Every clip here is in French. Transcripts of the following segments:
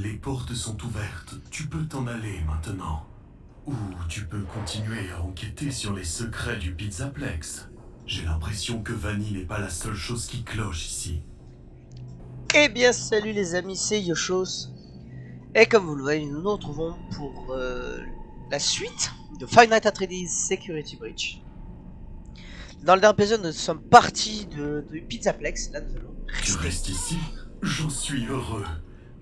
Les portes sont ouvertes, tu peux t'en aller maintenant. Ou tu peux continuer à enquêter sur les secrets du Pizzaplex. J'ai l'impression que Vanille n'est pas la seule chose qui cloche ici. Eh bien salut les amis, c'est Yoshos. Et comme vous le voyez, nous nous retrouvons pour la suite de Five Nights at Freddy's Security Breach. Dans le dernier épisode, nous sommes partis de Pizzaplex. Là, nous allons Tu rester. restes ici? J'en suis heureux.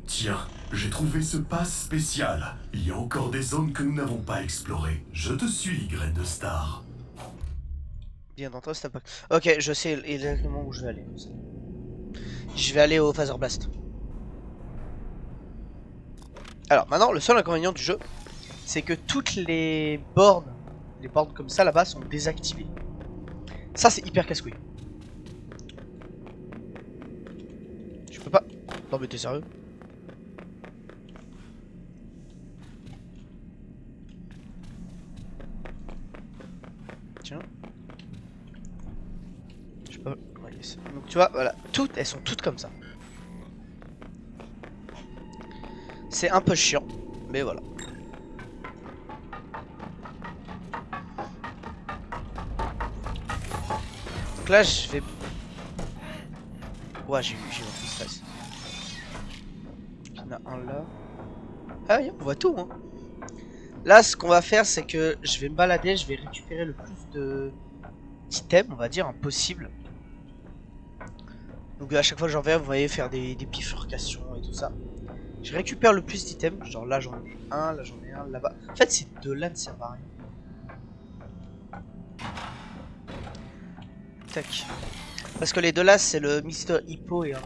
Tiens, j'ai trouvé ce pass spécial. Il y a encore des zones que nous n'avons pas explorées. Je te suis, graine de star. Bien entendu, c'est pas. Ok, je sais exactement où je vais aller. Je vais aller au Phaser Blast. Alors maintenant, le seul inconvénient du jeu, c'est que toutes les bornes comme ça là-bas sont désactivées. Ça, c'est hyper casse-couille. Je peux pas. Non mais t'es sérieux? Tiens. Je sais pas. Ouais, yes. Donc tu vois, voilà, elles sont toutes comme ça. C'est un peu chiant, mais voilà. Donc là, je vais. Ouais, j'ai eu un peu de stress. Il y en a un là. Ah oui, on voit tout, hein. Là, ce qu'on va faire, c'est que je vais me balader, je vais récupérer le plus de d'items, on va dire, possible. Donc à chaque fois que j'en vais, vous voyez, faire des bifurcations et tout ça. Je récupère le plus d'items, genre là j'en ai un, là j'en ai un, là-bas. En fait, ces deux-là ne servent à rien. Tac. Parce que les deux là, c'est le Mister Hippo et un.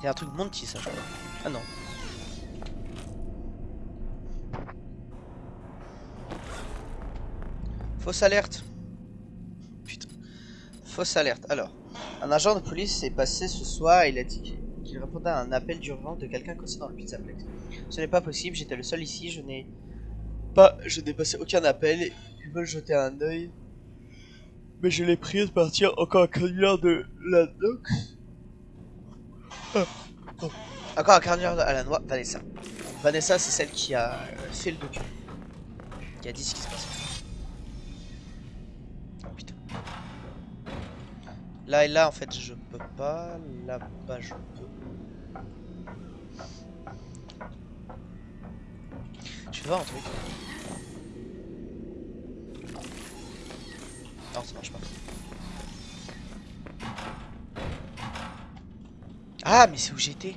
Il y a un truc Monty, ça, je crois. Ah non. Fausse alerte. Putain. Fausse alerte. Alors, un agent de police est passé ce soir et il a dit qu'il répondait à un appel d'urgence de quelqu'un coincé dans le Pizzaplex. Ce n'est pas possible, j'étais le seul ici, je n'ai passé aucun appel. Ils veulent jeter un œil. Mais je l'ai prié de partir encore un cardiaque de la doc. Encore un cardiaque à la noix, Vanessa. Vanessa, c'est celle qui a fait le document. Qui a dit ce qui se passait. Oh putain. Là et là, en fait, je peux pas. Là-bas, je peux. Je vais voir un truc. Non, ça marche pas. Ah, mais c'est où j'étais.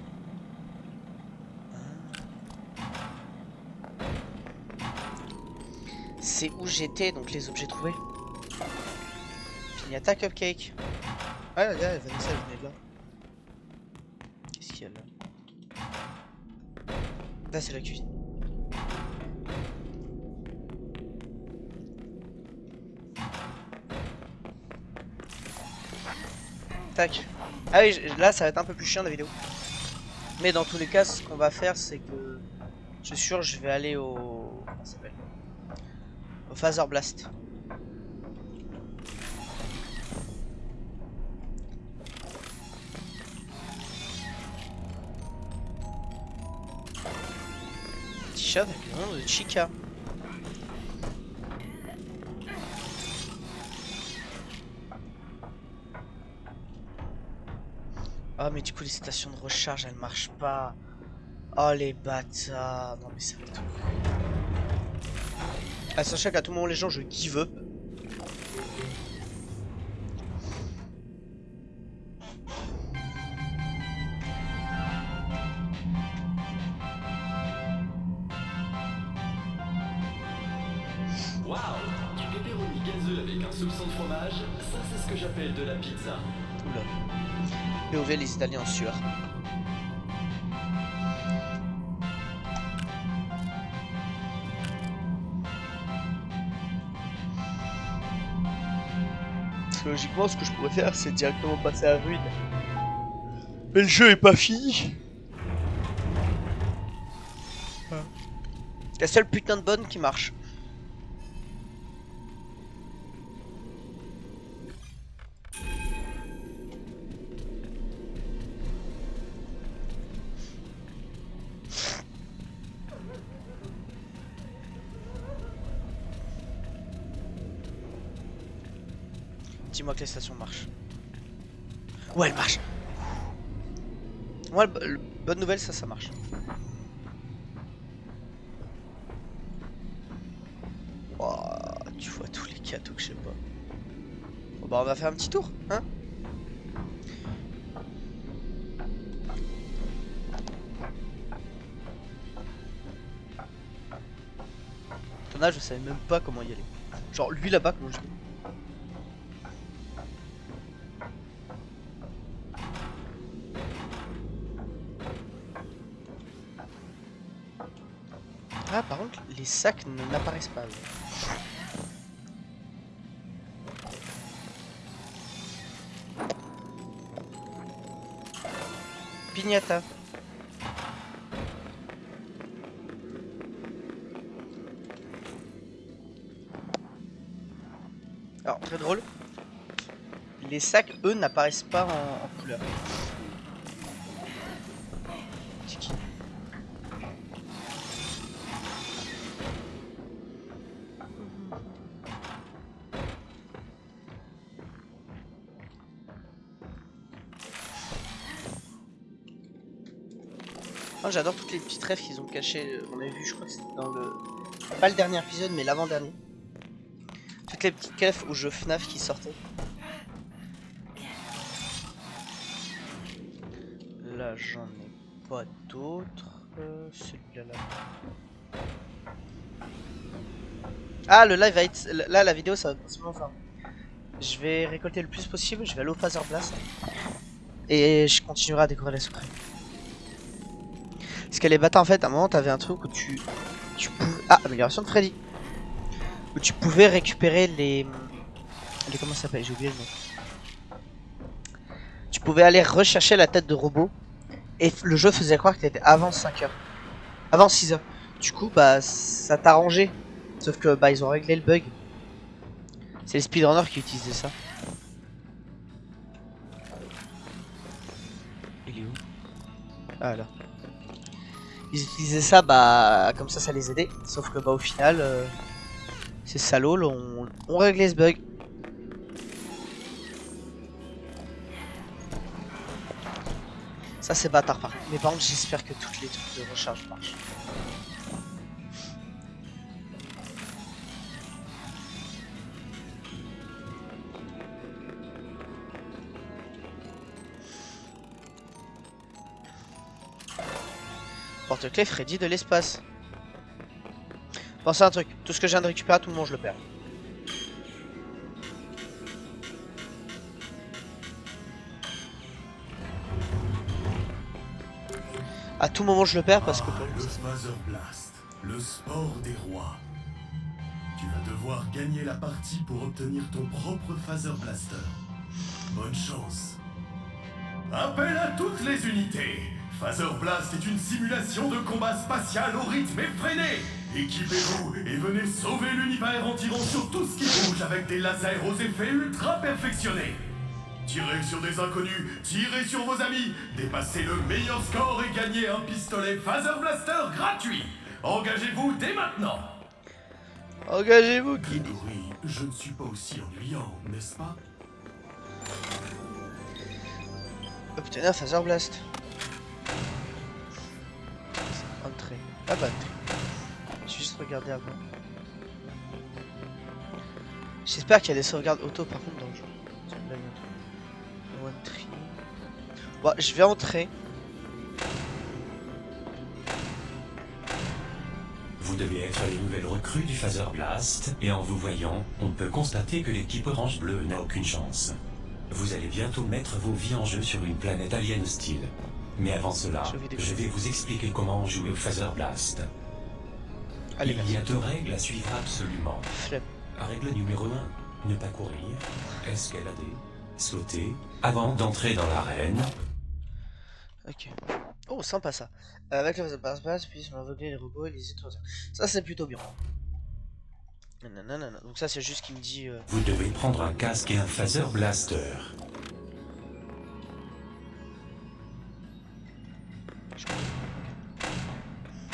C'est où j'étais, donc les objets trouvés. Pignata Cupcake. Ah, regarde, Vanessa, elle venait de là. Qu'est-ce qu'il y a là? Là, c'est la cuisine. Tac. Ah oui, là, ça va être un peu plus chiant la vidéo. Mais dans tous les cas, ce qu'on va faire, c'est que je suis sûr, je vais aller au. Comment ça s'appelle? Au Phaser Blast. Petit chat avec le nom de Chica. Ah, mais du coup, les stations de recharge elles marchent pas. Oh, les bâtards. Non, mais ça va tout. Ah, sachez qu'à tout moment, les gens, je give up. Waouh, du pepperoni gazeux avec un soupçon de fromage, ça c'est ce que j'appelle de la pizza. Oula. POV les Italiens en sueur. Parce que logiquement, ce que je pourrais faire, c'est directement passer à ruine. Mais le jeu est pas fini. La seule putain de bonne qui marche. Dis-moi que les stations marchent. Ouais, elles marchent. Moi, bonne nouvelle, ça marche. Oh, tu vois tous les cadeaux que je sais pas. Bon bah on va faire un petit tour, hein. Ton âge, je savais même pas comment y aller. Genre lui là-bas, comment je vais. Ah par contre, les sacs n'apparaissent pas. Pignata. Alors, très drôle. Les sacs, eux, n'apparaissent pas en couleur. C'est qui? Oh, j'adore toutes les petites rêves qu'ils ont cachées. On avait vu, je crois que c'était dans le... Pas le dernier épisode, mais l'avant-dernier. Toutes les petites rêves au jeu FNAF qui sortaient. Là, j'en ai pas d'autres. Celui-là, là. Ah, le live va être... Là, la vidéo, ça va principalement faire... Je vais récolter le plus possible. Je vais aller au Phaser Blast. Et je continuerai à découvrir les secrets. Parce que les bâtards, en fait, à un moment, t'avais un truc où tu pouvais... Ah, amélioration de Freddy. Où tu pouvais récupérer les comment ça s'appelle? J'ai oublié le nom. Tu pouvais aller rechercher la tête de robot. Et le jeu faisait croire que t'étais avant 5 heures. Avant 6 heures. Du coup, bah, ça t'arrangeait. Sauf que, bah, ils ont réglé le bug. C'est les speedrunners qui utilisaient ça. Il est où? Ah, là. Ils utilisaient ça, bah, comme ça les aidait. Sauf que, bah, au final, c'est salaud, là, on réglait ce bug. Ça, c'est bâtard, par contre. Mais par contre, j'espère que toutes les trucs de recharge marchent. Porte-clés Freddy de l'espace. Pensez à un truc, tout ce que je viens de récupérer, tout le monde je le perds. À tout moment je le perds parce que pour le Phaser Blast, le sport des rois. Tu vas devoir gagner la partie pour obtenir ton propre Phaser Blaster. Bonne chance. Appel à toutes les unités. Phaser Blast est une simulation de combat spatial au rythme effréné. Équipez-vous et venez sauver l'univers en tirant sur tout ce qui bouge avec des lasers aux effets ultra perfectionnés. Tirez sur des inconnus, tirez sur vos amis, dépassez le meilleur score et gagnez un pistolet Phaser Blaster gratuit. Engagez-vous dès maintenant. engagez-vous, Kid. Grégory, je ne suis pas aussi ennuyant, n'est-ce pas? Obtenez un Phaser Blast. Entrée. Ah bah entrée. Je vais juste regarder avant. J'espère qu'il y a des sauvegardes auto par contre dans le jeu. One tree. Bon, je vais entrer. Vous devez être les nouvelles recrues du Phaser Blast, et en vous voyant, on peut constater que l'équipe Orange Bleu n'a aucune chance. Vous allez bientôt mettre vos vies en jeu sur une planète alien hostile. Mais avant cela, je vais vous expliquer comment jouer au Phaser Blast. Allez, Il y a 2 règles à suivre absolument. flemme. Règle numéro 1, ne pas courir, escalader, sauter, avant d'entrer dans l'arène. Ok. Oh, sympa ça. Avec le passe-passe, puis on aveugler les robots et les étoiles. Ça, c'est plutôt bien. Nanana. Donc ça, c'est juste qu'il me dit... Vous devez prendre un casque et un Phaser Blaster.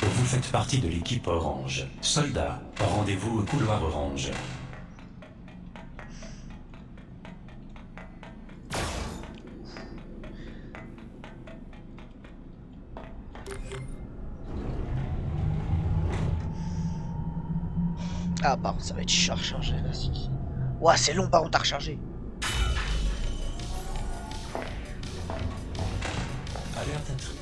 Vous faites partie de l'équipe Orange. Soldats, rendez-vous au couloir orange. Ah, par contre, ça va être chiant à recharger là. Ouah, c'est long par contre à recharger. Alerte intrus.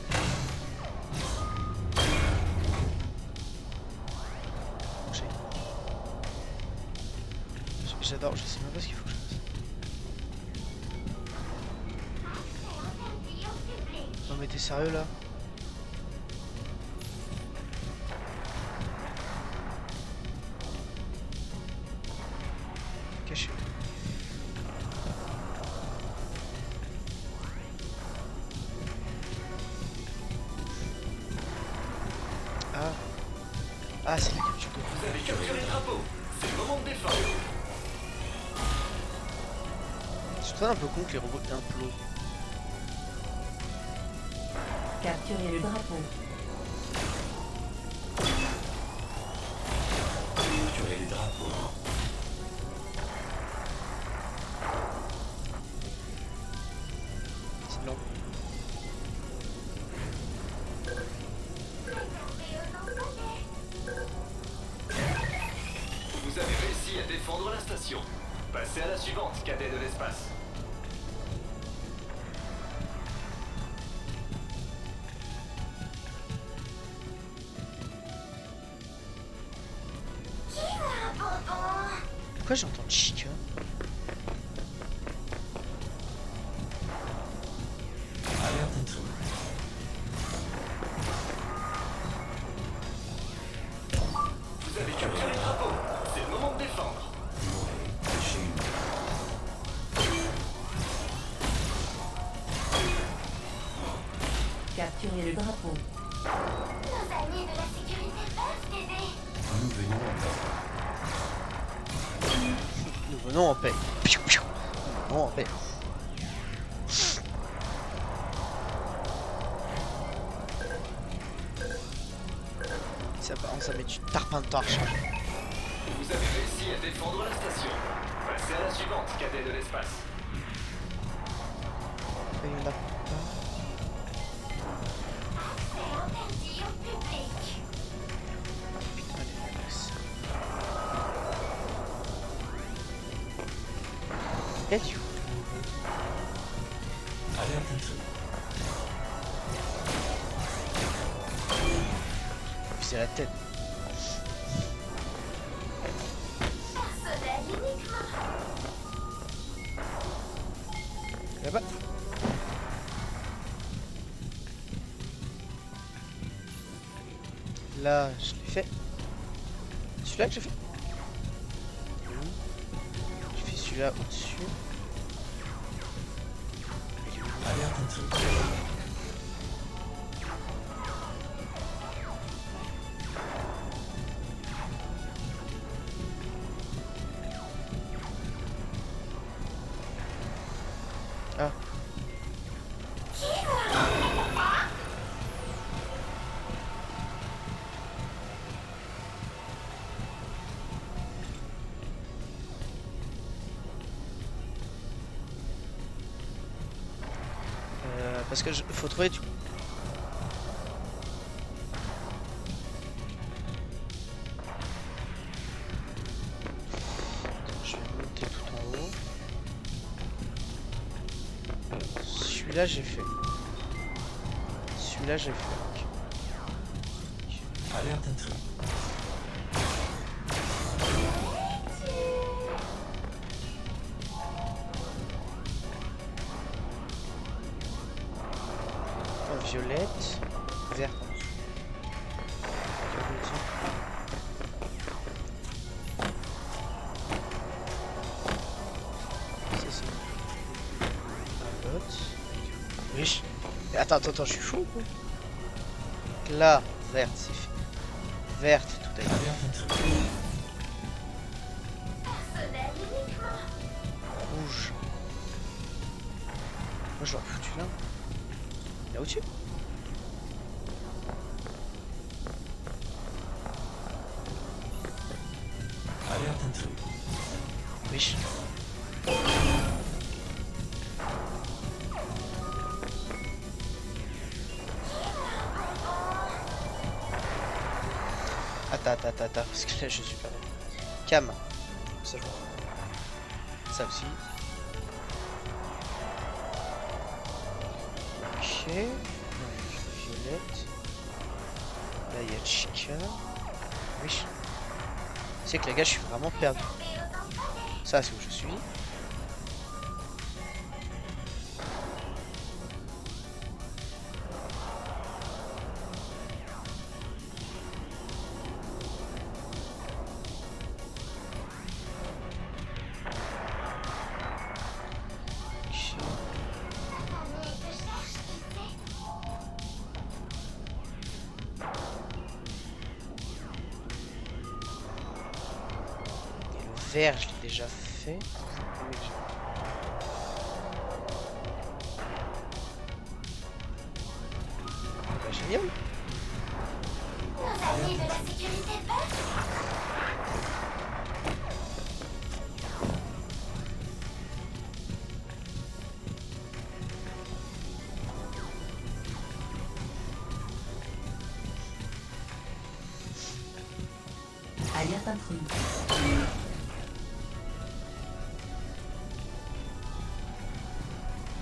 J'adore, je sais même pas ce qu'il faut que je fasse. Non mais t'es sérieux là? Caché. Ah. Ah, c'est la capture de... Vous avez capturé le drapeau. C'est le moment de défendre. Je trouve ça un peu con que les robots implosent. Capturez le drapeau. Capturez les drapeaux. C'est long. Vous avez réussi à défendre la station. Passez à la suivante, cadet de l'espace. Pourquoi j'entends Chica? Alerte intrus. Vous avez capturé le drapeau. C'est le moment de défendre. Pêchez une. Capturez le drapeau. Nos amis de la sécurité peuvent t'aider. Nous venons en paix. Nous venons en paix. Piou, piou. Nous venons en paix. Ça, par contre, ça met du tarpin de temps à recharger. Vous avez réussi à défendre la station. Passez à la suivante, cadet de l'espace. Il y en a pas. C'est interdit au public. Putain, les mecs. Et tu Alerte intrus. c'est la tête. Personnel uniquement. Là-bas. Là, je l'ai fait. Celui-là que j'ai fait. Je fais celui-là au-dessus. Alerte intrus. Ah. Parce que faut trouver du coup. Je vais monter tout en haut. Celui-là j'ai fait. Celui-là j'ai fait. Alerte intrus. Violette, vert en dessous. Ça c'est un bot. Oui. Mais attends, je suis fou ou quoi? Là, verte c'est fait. Verte tout à l'heure. Alerte intrus. Personnel uniquement. Rouge. Moi j'aurais foutu là. Là au-dessus. Alerte intrus. Oui. Attends, parce que là je suis pas là. Cam. Ça, je vois. Ça aussi. Ok. Là, il y a Violette. Là, il y a Chica. Oui. C'est que les gars, je suis vraiment perdu. Ça, c'est où je suis. Vert, je l'ai déjà fait. Bah, génial. Nos amis de la sécurité peuvent. Alerte intrus.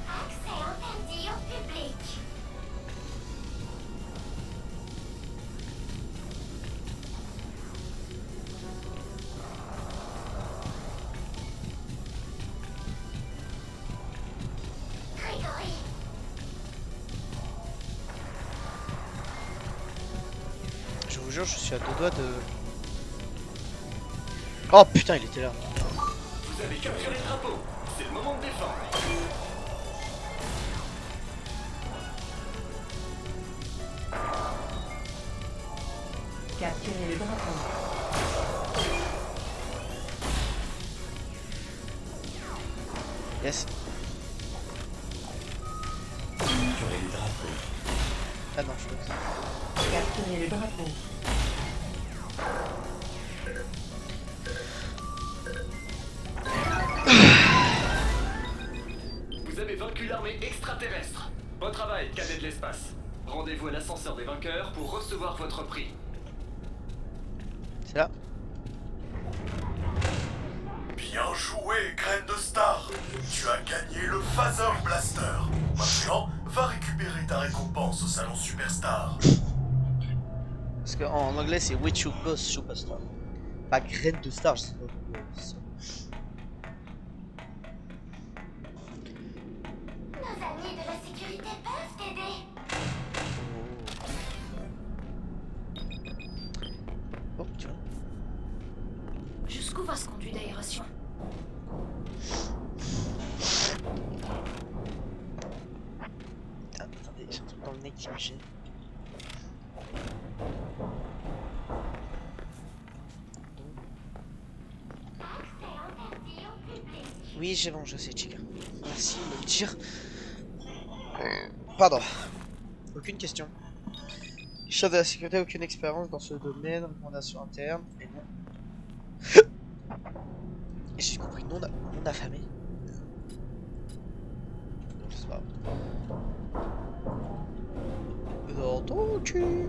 Accès interdit au public. Grégory. Je vous jure, je suis à deux doigts de... Oh putain, il était là. Vous avez capturé le drapeau. C'est le moment de défendre. Capturez le drapeau. Yes. Capturez les drapeaux. Ah non, je peux. Capturez le drapeau. Vous avez vaincu l'armée extraterrestre. Bon travail, cadet de l'espace. Rendez-vous à l'ascenseur des vainqueurs pour recevoir votre prix. C'est là. Bien joué, graine de star. Tu as gagné le Phaser Blaster. Maintenant, va récupérer ta récompense au salon Superstar. Parce qu'en anglais, c'est Witch Boss Superstar. Pas graine de star, je sais pas pourquoi. Nos amis de la sécurité peuvent t'aider. Oh, tu vois. Jusqu'où va ce conduit d'aération? Attendez, j'ai un truc dans le nez qui me gêne. Accès interdit au public. Oui, j'ai bon, je sais, Chica. Merci de me le dire. Pardon. Aucune question. Chef de la sécurité, aucune expérience dans ce domaine. Recommandation interne. Et non. Et j'ai compris, non affamé. Donc c'est pas grave. Entendu.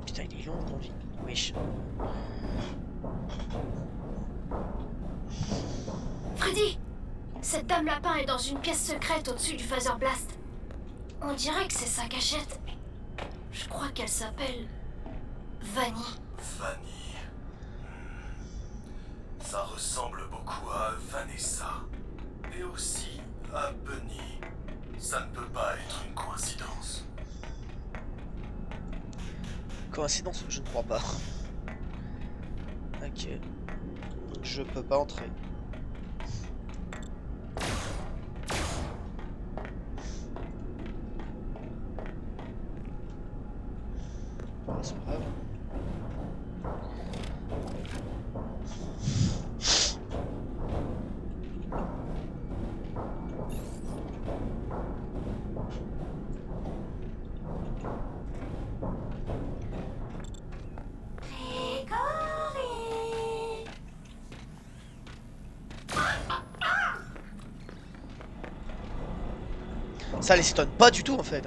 Putain, il est long, ton vie. Wesh. Freddy! Cette dame lapin est dans une pièce secrète au-dessus du Phaser Blast. On dirait que c'est sa cachette. Je crois qu'elle s'appelle... Vanny. Vanny. Ça ressemble beaucoup à Vanessa. Et aussi à Bunny. Ça ne peut pas être une coïncidence. Coïncidence, je ne crois pas. Ok. Donc je peux pas entrer. Bon, c'est pas grave. Grégory. Ça les étonne pas du tout en fait.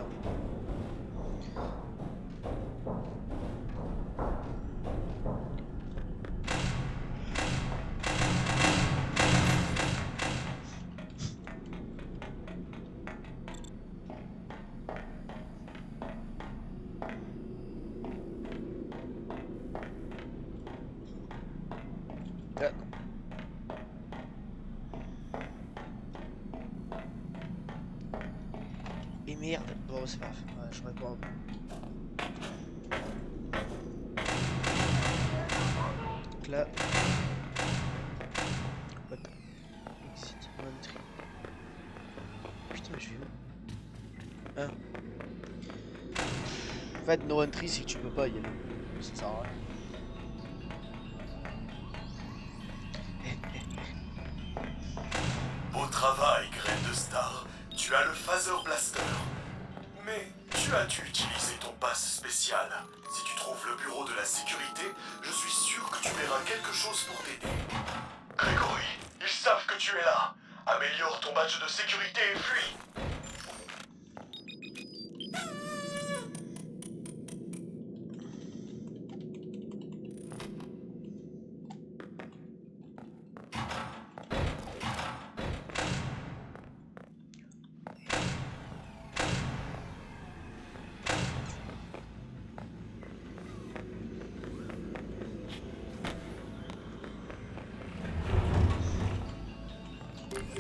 Et merde. Bon, c'est pas grave. Ouais, je réponds. Donc là. Hop. Exit entry. Putain, mais je vais où? Ah. En fait, no entry, c'est que tu peux pas y aller. Ça sert à rien. Beau travail, Graine de Star. Tu as le Phaser Blaster. Mais tu as dû utiliser ton pass spécial. Si tu trouves le bureau de la sécurité, je suis sûr que tu verras quelque chose pour t'aider. Grégory, ils savent que tu es là. Améliore ton badge de sécurité et fuis.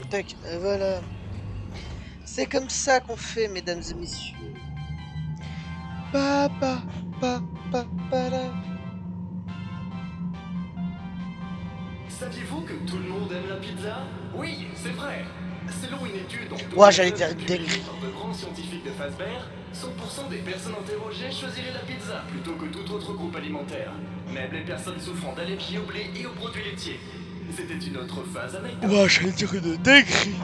Tac, voilà. C'est comme ça qu'on fait, mesdames et messieurs. Pa pa pa pa pa là. Saviez-vous que tout le monde aime la pizza? Oui, c'est vrai. Selon une étude dont Ouah, j'allais dire une dinguerie. par de grands scientifiques de Fazbear, 100% des personnes interrogées choisiraient la pizza plutôt que tout autre groupe alimentaire. Même les personnes souffrant d'allergie au blé et aux produits laitiers. C'était une autre phase avec. Ouah, j'allais dire une dinguerie.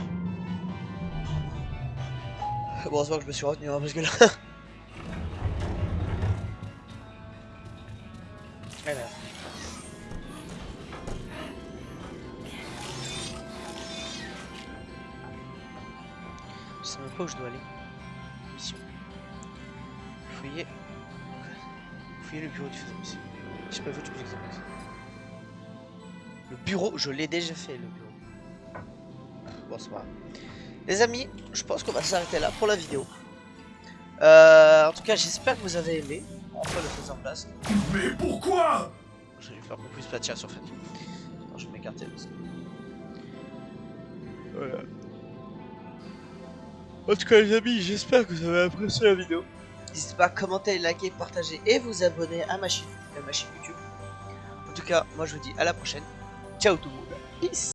Bon, heureusement que je me suis retenu, hein, parce que là. Alors. Je sais même pas où je dois aller. Mission. Fouiller. Fouiller le bureau du faiseur mission. Je sais pas où tu peux examiner. Le bureau, je l'ai déjà fait, le bureau. Bon, c'est pas grave. Les amis, je pense qu'on va s'arrêter là pour la vidéo. En tout cas, j'espère que vous avez aimé. Enfin, le Phaser Blast. Mais pourquoi? Je vais lui faire beaucoup plus pâtir sur fait. Non, je vais m'écarter parce que. Voilà. En tout cas, les amis, j'espère que vous avez apprécié la vidéo. N'hésitez pas à commenter, liker, partager et vous abonner à ma chaîne YouTube. En tout cas, moi je vous dis à la prochaine. Ciao tout le monde. Peace.